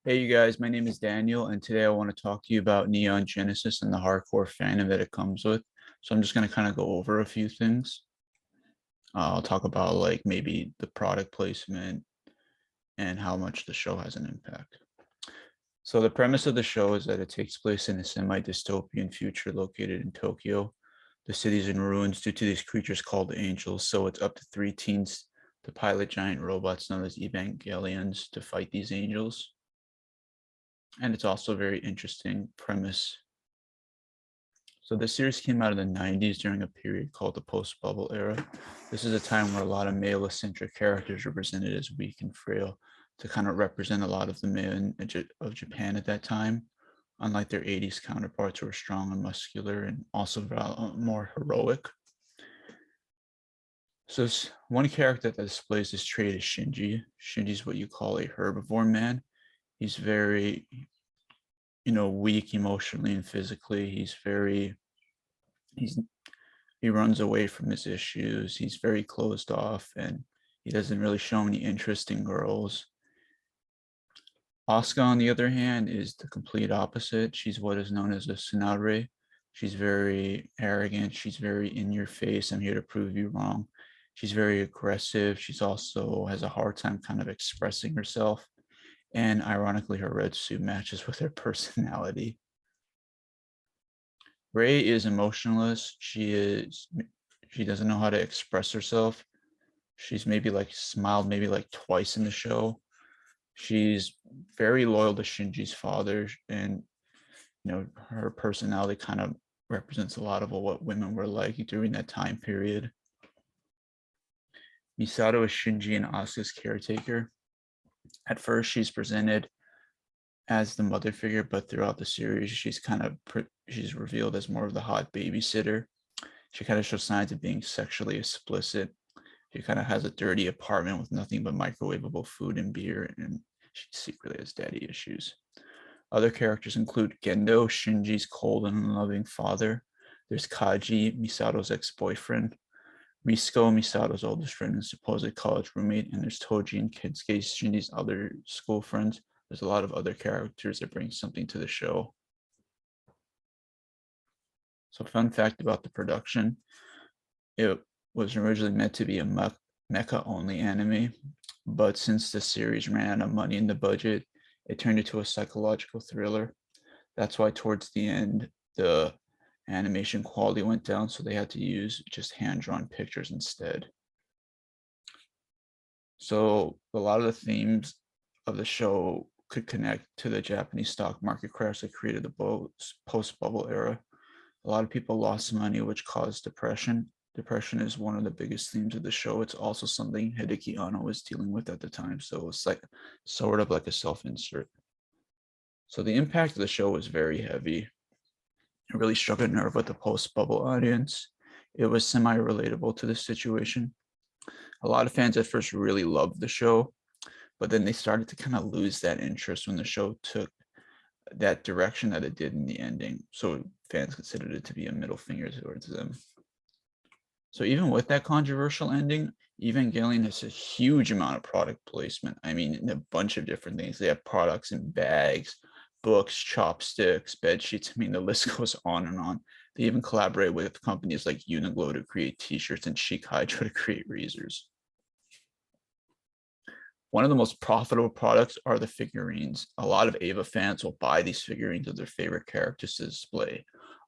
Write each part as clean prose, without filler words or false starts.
Hey, you guys, my name is Daniel, and today I want to talk to you about Neon Genesis and the hardcore fandom that it comes with. So I'm just going to kind of go over a few things. I'll talk about like maybe the product placement and how much the show has an impact. So the premise of the show is that it takes place in a semi-dystopian future located in Tokyo. The city's in ruins due to these creatures called angels, so it's up to 3 teens to pilot giant robots known as Evangelions to fight these angels. And it's also a very interesting premise. So the series came out in the 90s during a period called the post-bubble era. This is a time where a lot of male-centric characters were presented as weak and frail to kind of represent a lot of the men of Japan at that time, unlike their 80s counterparts who were strong and muscular and also more heroic. So one character that displays this trait is Shinji. Shinji's what you call a herbivore man. He's very, weak emotionally and physically. He runs away from his issues. He's very closed off and he doesn't really show any interest in girls. Asuka, on the other hand, is the complete opposite. She's what is known as a tsunade. She's very arrogant. She's very in your face. I'm here to prove you wrong. She's very aggressive. She's also has a hard time kind of expressing herself. And ironically, her red suit matches with her personality. Ray is emotionless. She doesn't know how to express herself. She's maybe like smiled maybe like twice in the show. She's very loyal to Shinji's father, and her personality kind of represents a lot of what women were like during that time period. Misato is Shinji and Asuka's caretaker. At first, she's presented as the mother figure, but throughout the series, she's revealed as more of the hot babysitter. She kind of shows signs of being sexually explicit. She kind of has a dirty apartment with nothing but microwavable food and beer, and she secretly has daddy issues. Other characters include Gendo, Shinji's cold and unloving father. There's Kaji, Misato's ex-boyfriend. Risco, Misato's oldest friend and supposed college roommate. And there's Toji and Kensuke, Shinji's other school friends. There's a lot of other characters that bring something to the show. So fun fact about the production, it was originally meant to be a mecha-only anime, but since the series ran out of money in the budget, it turned into a psychological thriller. That's why towards the end, the animation quality went down, so they had to use just hand-drawn pictures instead. So a lot of the themes of the show could connect to the Japanese stock market crash that created the post-bubble era. A lot of people lost money, which caused depression. Depression is one of the biggest themes of the show. It's also something Hideki Anno was dealing with at the time. So it's like sort of like a self-insert. So the impact of the show was very heavy. It really struck a nerve with the post-bubble audience. It was semi-relatable to the situation. A lot of fans at first really loved the show, but then they started to kind of lose that interest when the show took that direction that it did in the ending. So fans considered it to be a middle finger towards them. So even with that controversial ending, Evangelion has a huge amount of product placement. I mean, a bunch of different things. They have products in bags, books, chopsticks, bed sheets. I mean, the list goes on and on. They even collaborate with companies like Uniqlo to create t-shirts and Chic Hydro to create razors. One of the most profitable products are the figurines. A lot of Eva fans will buy these figurines of their favorite characters to display.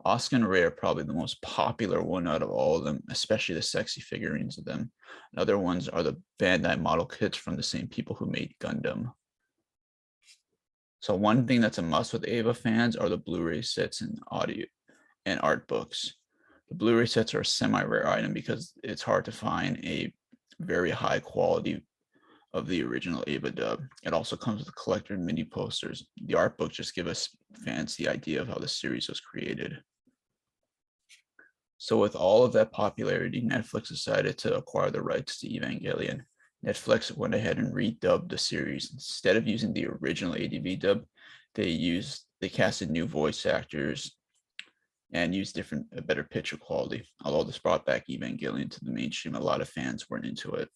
Asuka and Rei are probably the most popular one out of all of them, especially the sexy figurines of them. And other ones are the Bandai model kits from the same people who made Gundam. So one thing that's a must with Eva fans are the Blu-ray sets and audio and art books. The Blu-ray sets are a semi-rare item because it's hard to find a very high quality of the original Eva dub. It also comes with collector mini posters. The art book just give us fans the idea of how the series was created. So with all of that popularity, Netflix decided to acquire the rights to Evangelion. Netflix went ahead and redubbed the series. Instead of using the original ADV dub, they casted new voice actors and used a better picture quality. Although this brought back Evangelion to the mainstream, a lot of fans weren't into it.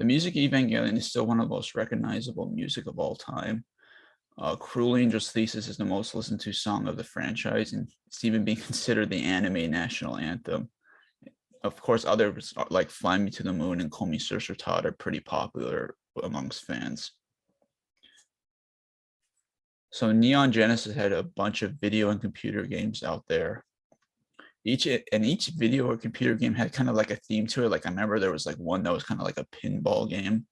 The music of Evangelion is still one of the most recognizable music of all time. Cruel Angel's Thesis is the most listened to song of the franchise, and it's even being considered the anime national anthem. Of course, others like Fly Me to the Moon and Komi Surfer Todd are pretty popular amongst fans. So Neon Genesis had a bunch of video and computer games out there. Each video or computer game had kind of like a theme to it. Like I remember there was like one that was kind of like a pinball game.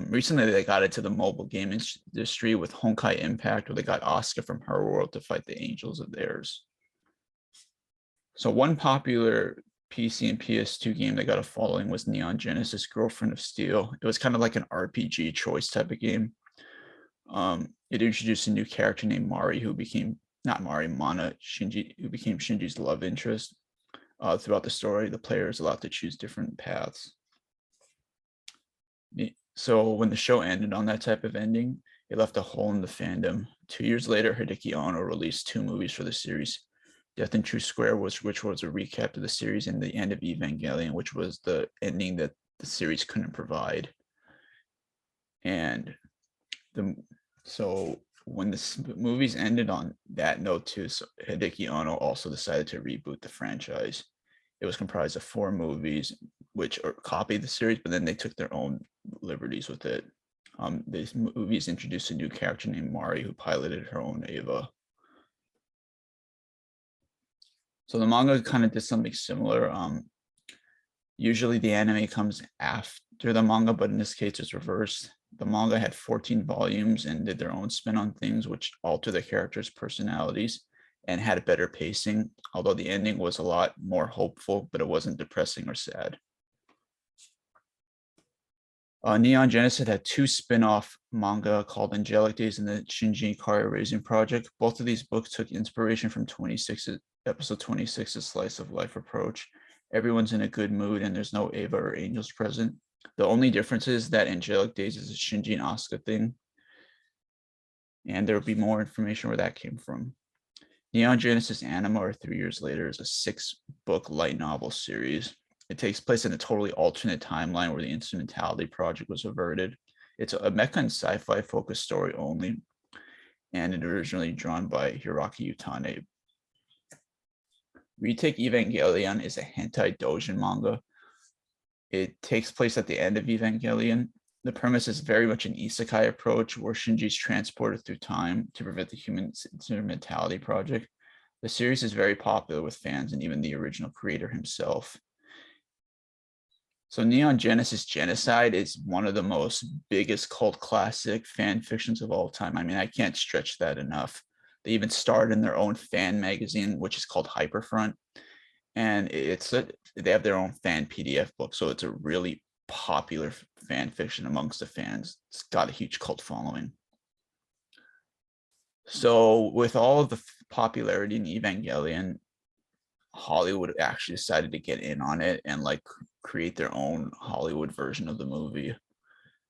Recently, they got into the mobile game industry with Honkai Impact, where they got Asuka from her world to fight the Angels of theirs. So one popular PC and PS2 game that got a following was Neon Genesis Girlfriend of Steel. It was kind of like an RPG choice type of game. It introduced a new character named Mari, who became not Mari, Mana Shinji, who became Shinji's love interest. Throughout the story, the player is allowed to choose different paths. So when the show ended on that type of ending, it left a hole in the fandom. 2 years later, Hideki Anno released 2 movies for the series. Death in True Square, which was a recap of the series, and the end of Evangelion, which was the ending that the series couldn't provide. And so when the movies ended on that note too, so Hideki Anno also decided to reboot the franchise. It was comprised of 4 movies, which copied the series, but then they took their own liberties with it. These movies introduced a new character named Mari, who piloted her own Eva. So the manga kind of did something similar. Usually the anime comes after the manga, but in this case it's reversed. The manga had 14 volumes and did their own spin on things, which alter the characters' personalities and had a better pacing, although the ending was a lot more hopeful, but it wasn't depressing or sad. Neon Genesis had 2 spin-off manga called Angelic Days and the Shinji Ikari Raising Project. Both of these books took inspiration from episode 26's slice of life approach. Everyone's in a good mood and there's no Eva or angels present. The only difference is that Angelic Days is a Shinji and Asuka thing. And there will be more information where that came from. Neon Genesis Anima, or 3 years later, is a 6-book light novel series. It takes place in a totally alternate timeline where the Instrumentality Project was averted. It's a mecha and sci-fi focused story only, and it originally drawn by Hiroki Utane. Retake Evangelion is a hentai doujin manga. It takes place at the end of Evangelion. The premise is very much an isekai approach where Shinji's transported through time to prevent the human Instrumentality Project. The series is very popular with fans and even the original creator himself. So Neon Genesis Genocide is one of the most biggest cult classic fan fictions of all time. I mean, I can't stretch that enough. They even starred in their own fan magazine, which is called Hyperfront. And they have their own fan PDF book. So it's a really popular fan fiction amongst the fans. It's got a huge cult following. So with all of the popularity in Evangelion, Hollywood actually decided to get in on it and like create their own Hollywood version of the movie.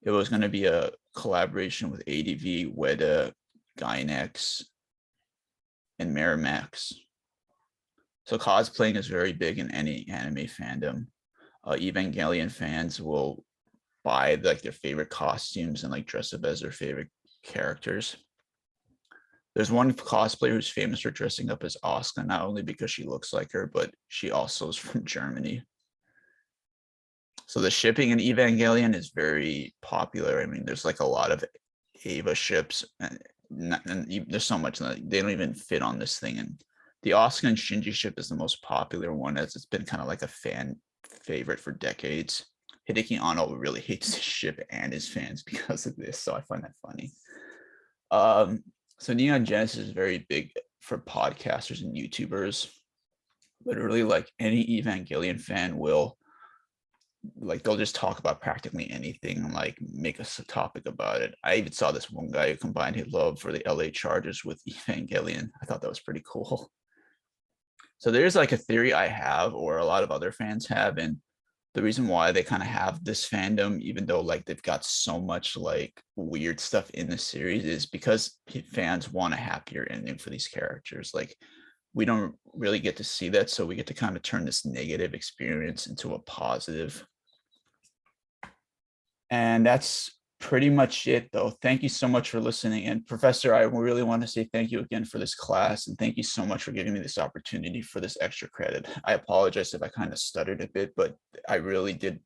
It was going to be a collaboration with ADV, Weta, Gainax, and Miramax. So cosplaying is very big in any anime fandom. Evangelion fans will buy like their favorite costumes and like dress up as their favorite characters. There's one cosplayer who's famous for dressing up as Asuka, not only because she looks like her, but she also is from Germany. So the shipping in Evangelion is very popular. I mean, there's like a lot of Eva ships, and there's so much that they don't even fit on this thing. And the Asuka and Shinji ship is the most popular one, as it's been kind of like a fan favorite for decades. Hideki Anno really hates his ship and his fans because of this, so I find that funny. So Neon Genesis is very big for podcasters and YouTubers. Literally, like any Evangelion fan will, like they'll just talk about practically anything and like make us a topic about it. I even saw this one guy who combined his love for the LA Chargers with Evangelion. I thought that was pretty cool. So there's like a theory I have, or a lot of other fans have, and the reason why they kind of have this fandom, even though like they've got so much like weird stuff in the series, is because fans want a happier ending for these characters. Like we don't really get to see that, so we get to kind of turn this negative experience into a positive. And that's pretty much it, though. Thank you so much for listening. And Professor, I really want to say thank you again for this class. And thank you so much for giving me this opportunity for this extra credit. I apologize if I kind of stuttered a bit, but I really did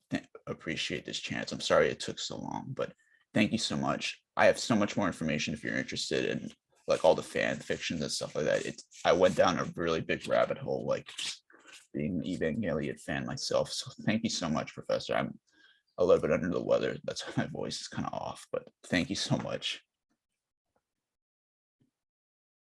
appreciate this chance. I'm sorry it took so long, but thank you so much. I have so much more information if you're interested in like all the fan fictions and stuff like that. I went down a really big rabbit hole, like being an Evangelion fan myself. So thank you so much, Professor. I'm a little bit under the weather. That's why my voice is kind of off, but thank you so much.